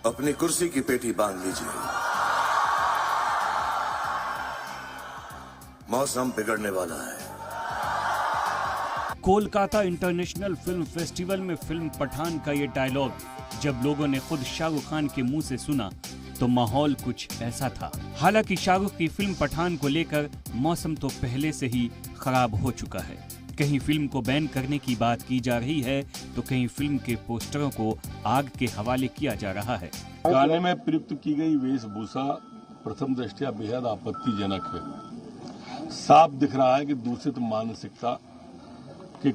अपनी कुर्सी की पेटी बांध लीजिए, मौसम बिगड़ने वाला है। कोलकाता इंटरनेशनल फिल्म फेस्टिवल में फिल्म पठान का ये डायलॉग जब लोगों ने खुद शाहरुख खान के मुंह से सुना तो माहौल कुछ ऐसा था। हालांकि शाहरुख की फिल्म पठान को लेकर मौसम तो पहले से ही खराब हो चुका है। कहीं फिल्म को बैन करने की बात की जा रही है तो कहीं फिल्म के पोस्टरों को आग के हवाले किया जा रहा है। गाने में प्रयुक्त की गई वेशभूषा प्रथम दृष्टया बेहद आपत्तिजनक है। साफ दिख रहा है कि दूषित मानसिकता के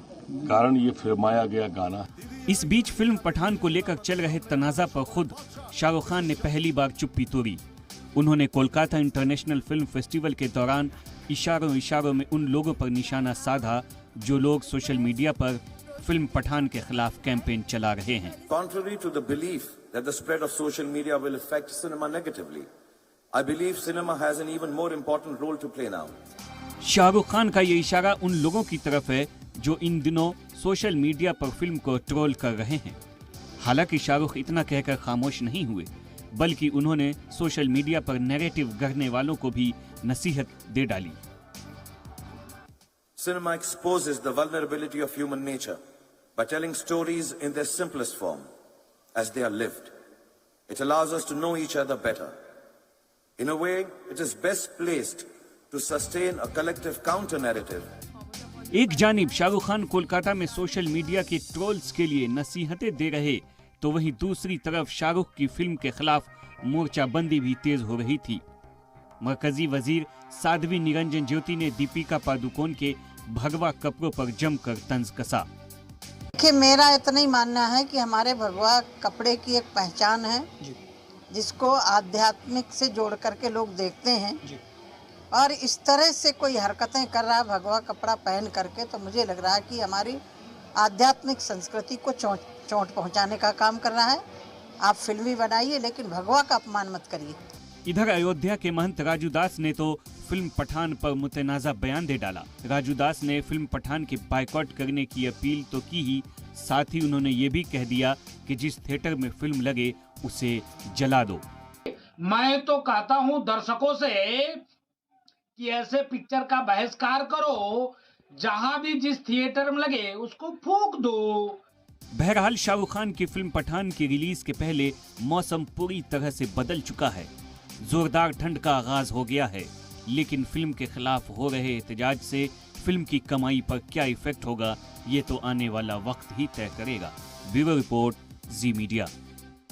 कारण ये फिल्माया गया गाना। इस बीच फिल्म पठान को लेकर चल रहे तनाजा पर खुद शाहरुख खान ने पहली बार चुप्पी तोड़ी। उन्होंने कोलकाता इंटरनेशनल फिल्म फेस्टिवल के दौरान इशारों में उन लोगों पर निशाना साधा जो लोग सोशल मीडिया पर फिल्म पठान के खिलाफ कैंपेन चला रहे हैं। Contrary to the belief that the spread of social media will affect cinema negatively, I believe cinema has an even more important role to play now. Shahrukh Khan का ये इशारा उन लोगों की तरफ है जो इन दिनों सोशल मीडिया पर फिल्म को ट्रोल कर रहे हैं। हालांकि शाहरुख इतना कहकर खामोश नहीं हुए, बल्कि उन्होंने सोशल मीडिया पर नैरेटिव गढ़ने वालों को भी नसीहत दे डाली। Cinema exposes the vulnerability of human nature by telling stories in their simplest form, as they are lived. It allows us to know each other better. In a way, it is best placed to sustain a collective counter-narrative. एक जानिब शाहरुख खान कोलकाता में social media के trolls के लिए नसीहतें दे रहे तो वहीं दूसरी तरफ शाहरुख की फिल्म के खिलाफ मोर्चाबंदी भी तेज हो रही थी। मरकजी वजीर साध्वी निरंजन ज्योति ने दीपिका पादुकोण के भगवा कपड़ों पर जमकर तंज कसा। देखिए, मेरा इतना ही मानना है कि हमारे भगवा कपड़े की एक पहचान है जिसको आध्यात्मिक से जोड़ करके लोग देखते हैं और इस तरह से कोई हरकतें कर रहा है भगवा कपड़ा पहन करके, तो मुझे लग रहा है कि हमारी आध्यात्मिक संस्कृति को चोट पहुंचाने का काम कर रहा है। आप फिल्मी बनाइए लेकिन भगवा का अपमान मत करिए। इधर अयोध्या के महंत राजू दास ने तो फिल्म पठान पर मुतनाज़ा बयान दे डाला। राजू दास ने फिल्म पठान के बायकॉट करने की अपील तो की ही, साथ ही उन्होंने ये भी कह दिया कि जिस थिएटर में फिल्म लगे उसे जला दो। मैं तो कहता हूँ दर्शकों से कि ऐसे पिक्चर का बहिष्कार करो, जहां भी जिस थिएटर में लगे उसको फूंक दो। बहरहाल शाहरुख खान की फिल्म पठान की रिलीज के पहले मौसम पूरी तरह से बदल चुका है। जोरदार ठंड का आगाज हो गया है, लेकिन फिल्म के खिलाफ हो रहे एहतजाज से फिल्म की कमाई पर क्या इफेक्ट होगा ये तो आने वाला वक्त ही तय करेगा। ब्यूरो रिपोर्ट, जी मीडिया।